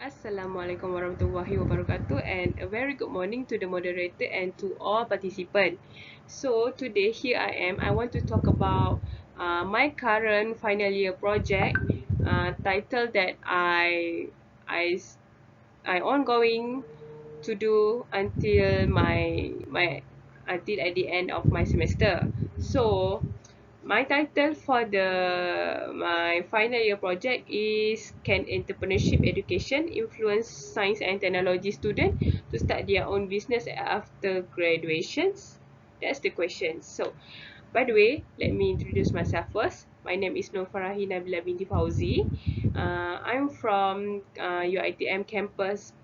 Assalamualaikum warahmatullahi wabarakatuh, and a very good morning to the moderator and to all participants. So today here I am. I want to talk about my current final year project, title that I I ongoing to do until at the end of my semester. So my title for my final year project is, can entrepreneurship education influence science and technology students to start their own business after graduations? That's the question. So by the way, let me introduce myself first. My name is Nurfarahin Nabila binti Fauzi. I'm from UiTM campus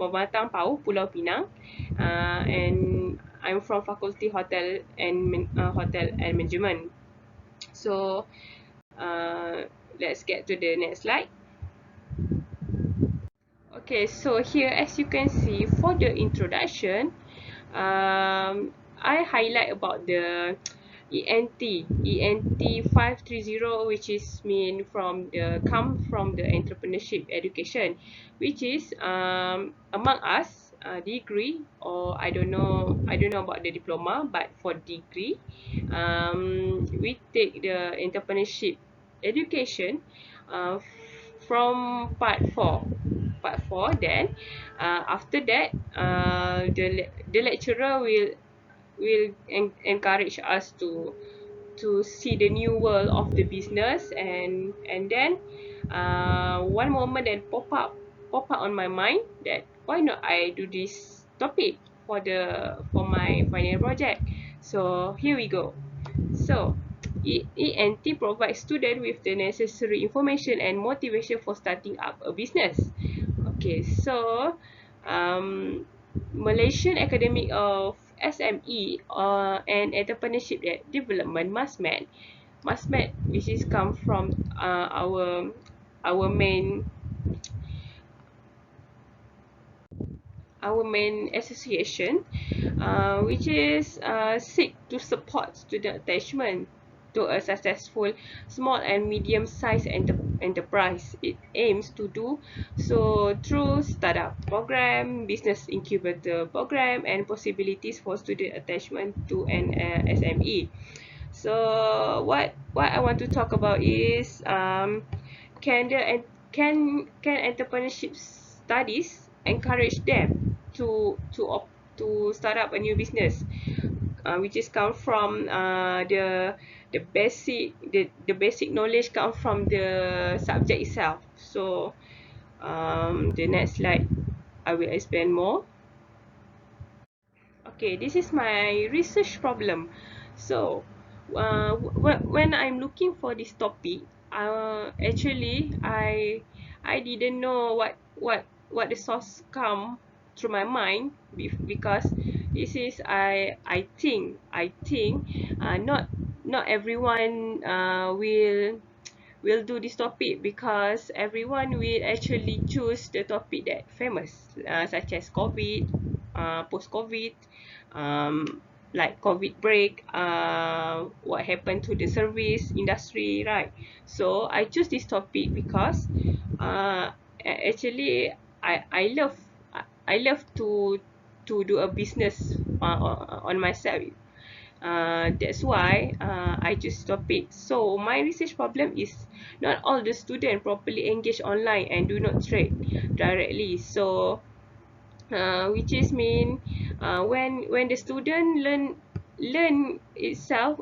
Pematang Pau, Pulau Pinang, and I'm from Faculty Hotel and Management. So let's get to the next slide. Okay, so here as you can see, for the introduction, I highlight about the ENT 530, which is come from the entrepreneurship education, which is among us degree, or I don't know about the diploma, but for degree, we take the entrepreneurship education uh, from part 4. Then after that, the lecturer will encourage us to see the new world of the business, and then one moment then pop up on my mind that why not I do this topic for my final project. So here we go. So ENT provides students with the necessary information and motivation for starting up a business. Okay, so um, Malaysian Academy of SME and Entrepreneurship Development MASMED, which is come from our main association, which is seek to support student attachment to a successful small and medium-sized enterprise. It aims to do so through startup program, business incubator program, and possibilities for student attachment to an SME. So what I want to talk about is, can the can entrepreneurship studies encourage them to start up a new business, which is come from the basic knowledge come from the subject itself. So the next slide I will explain more. Okay, this is my research problem. So when I'm looking for this topic, actually I didn't know what the source come through my mind, because this is I think not everyone will do this topic, because everyone will actually choose the topic that famous, such as COVID, post-COVID, um, like COVID break, what happened to the service industry, right? So I choose this topic because actually I love to do a business on myself. That's why I choose topic. So my research problem is, not all the students properly engage online and do not trade directly. So which is mean, when the student learn themselves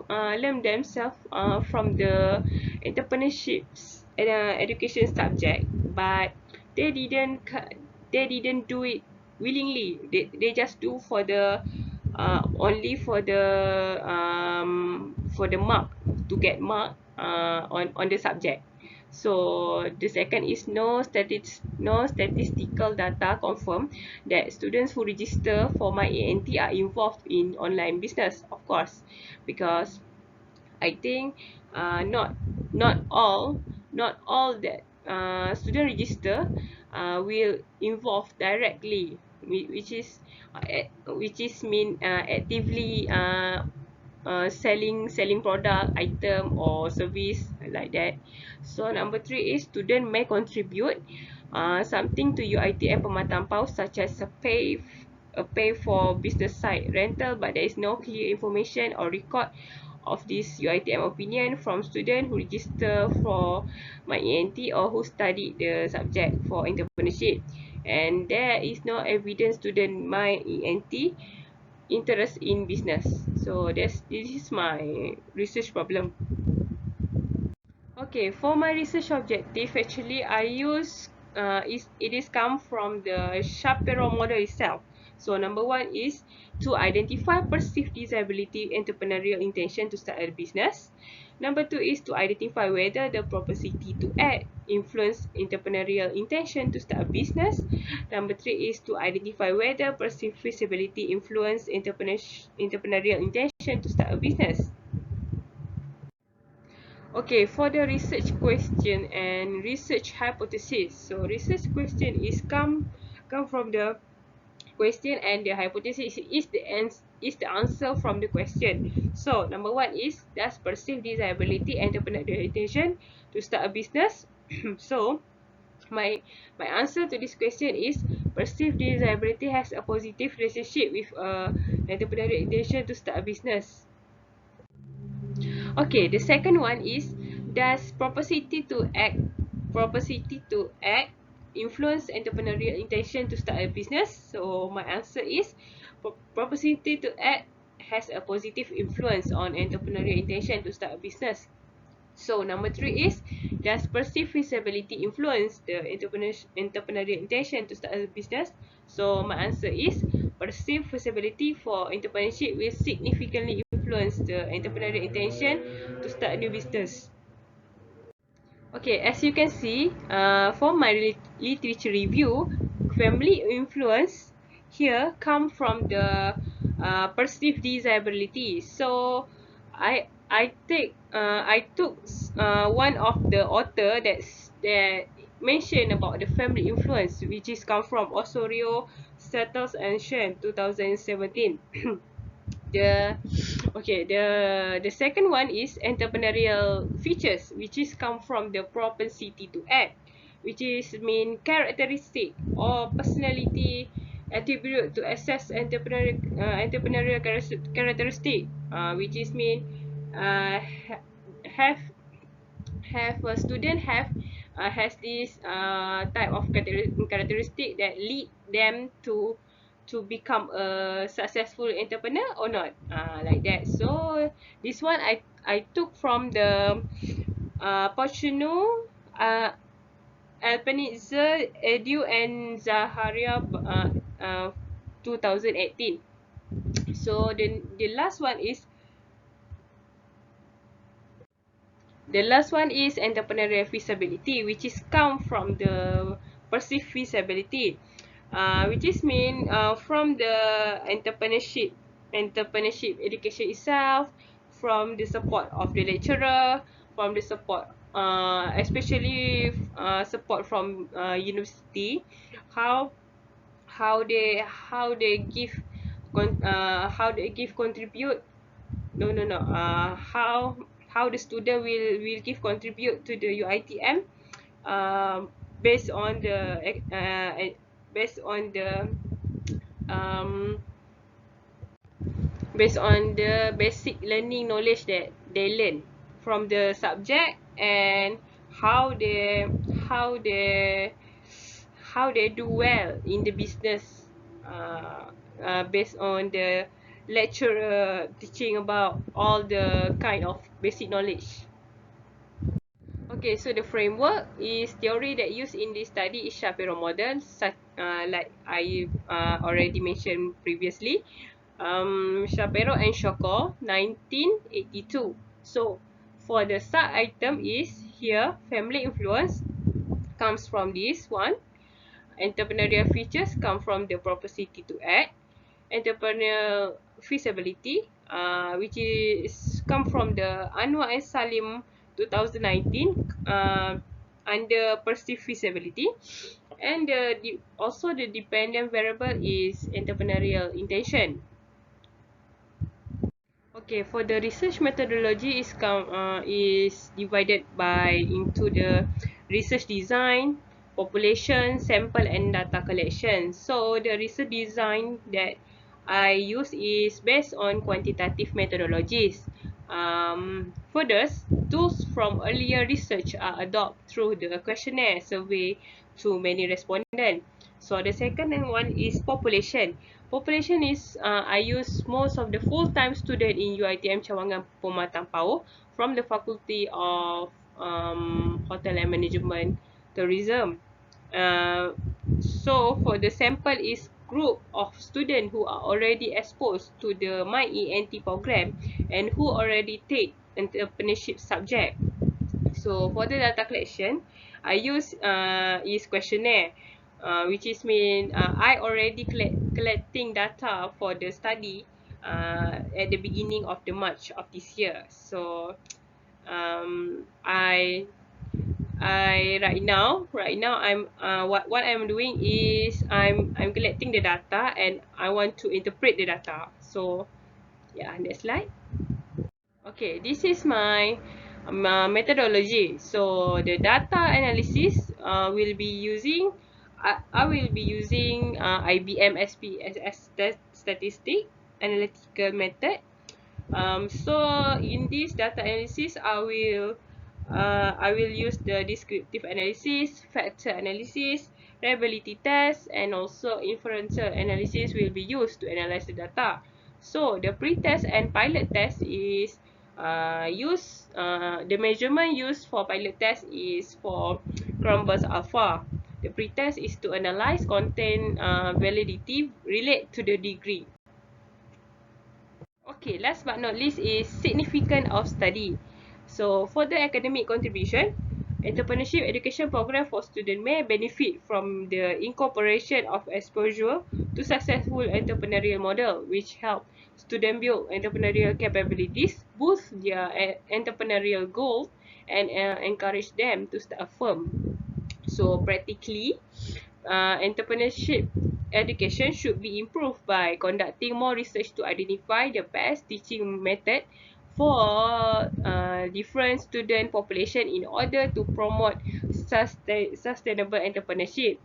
from the entrepreneurships education subject, but they didn't do it willingly. They just do for the only for the mark, to get mark on the subject. So the second is, no statistical data confirm that students who register for my ENT are involved in online business, of course, because I think not all that student register will involve directly, which is mean actively selling product, item or service like that. So number 3 is, student may contribute something to UiTM Pematang Pau, such as a pay for business site rental, but there is no clear information or record of this UiTM opinion from student who register for my ENT or who studied the subject for entrepreneurship, and there is no evidence student my ENT interest in business. So this is my research problem. Okay, for my research objective, actually I use it is come from the Shapiro model itself. So number one is to identify perceived disability, entrepreneurial intention to start a business. Number two is to identify whether the propensity to act influence entrepreneurial intention to start a business. Number three is to identify whether perceived feasibility influence entrepreneurial intention to start a business. Okay, for the research question and research hypothesis. So research question is come from the question, and the hypothesis is the answer from the question. So number one is, does perceived disability entrepreneurial intention to start a business? So my answer to this question is, perceived disability has a positive relationship with entrepreneurial intention to start a business. Okay, the second one is, does propensity to act influence entrepreneurial intention to start a business? So my answer is, propensity to act has a positive influence on entrepreneurial intention to start a business. So number three is, does perceived feasibility influence the entrepreneurial intention to start a business? So my answer is, perceived feasibility for entrepreneurship will significantly influence the entrepreneurial intention to start a new business. Okay, as you can see, for my literature review, family influence here come from the perceived disability. So I took one of the author that mentioned about the family influence, which is come from Osorio, Settles and Shen 2017. the the second one is entrepreneurial features, which is come from the propensity to act, which is mean characteristic or personality attribute to assess entrepreneurial characteristic, which is mean have a student has this type of characteristic that lead them to become a successful entrepreneur or not, like that. So this one I took from the Pochino, Alpenitzer, Edu and Zaharia, 2018. So the last one is entrepreneurial feasibility, which is come from the perceived feasibility, which is mean from the entrepreneurship education itself, from the support of the lecturer, from the support, especially support from university, how how they give how they give contribute, no, how the student will give contribute to the UiTM, um, based on the based on the um, based on the basic learning knowledge that they learn from the subject, and how they how they how they do well in the business, based on the lecturer teaching about all the kind of basic knowledge. Okay, so the framework is theory that used in this study is Shapiro model, like I already mentioned previously. Shapiro and Shoko, 1982. So for the sub item is here, family influence comes from this one. Entrepreneurial features come from the propensity to act. Entrepreneurial feasibility, which is come from the Anwar and Salim 2019, under perceived feasibility. And also the dependent variable is entrepreneurial intention. Okay, for the research methodology is divided by into the research design, population, sample and data collection. So the research design that I use is based on quantitative methodologies. Further, tools from earlier research are adopted through the questionnaire survey to many respondents. So the second one is population. Population is I use most of the full-time student in UiTM Cawangan Pematang Power from the Faculty of Hotel and Management Tourism. Uh, so for the sample is group of students who are already exposed to the MyENT program and who already take entrepreneurship subject. So for the data collection, I use is questionnaire, which is mean I already collecting data for the study at the beginning of the March of this year. So um, I right now what I'm doing is I'm collecting the data and I want to interpret the data. So yeah, next slide. Okay, this is my methodology. So the data analysis will be using I will be using IBM SPSS statistic analytical method. So in this data analysis, I will use the descriptive analysis, factor analysis, reliability test, and also inferential analysis will be used to analyze the data. So the pre-test and pilot test is the measurement used for pilot test is for Crumbus alpha. The pre-test is to analyze content validity relate to the degree. Okay, last but not least is significance of study. So for the academic contribution, entrepreneurship education program for students may benefit from the incorporation of exposure to successful entrepreneurial model, which help students build entrepreneurial capabilities, boost their entrepreneurial goals, and encourage them to start a firm. So practically, entrepreneurship education should be improved by conducting more research to identify the best teaching method for different student population in order to promote sustainable entrepreneurship.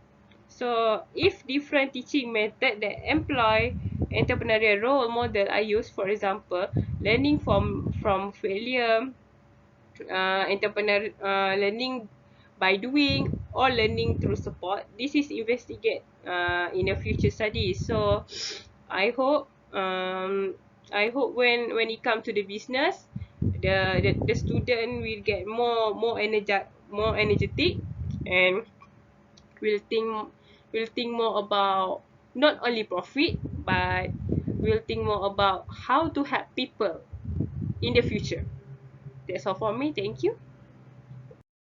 So, if different teaching method that employ entrepreneurial role model are used, for example, learning from failure, entrepreneur learning by doing or learning through support. This is investigate in a future study. So I hope when it comes to the business, the student will get more energetic and will think will think more about not only profit but will think more about how to help people in the future. That's all for me. Thank you.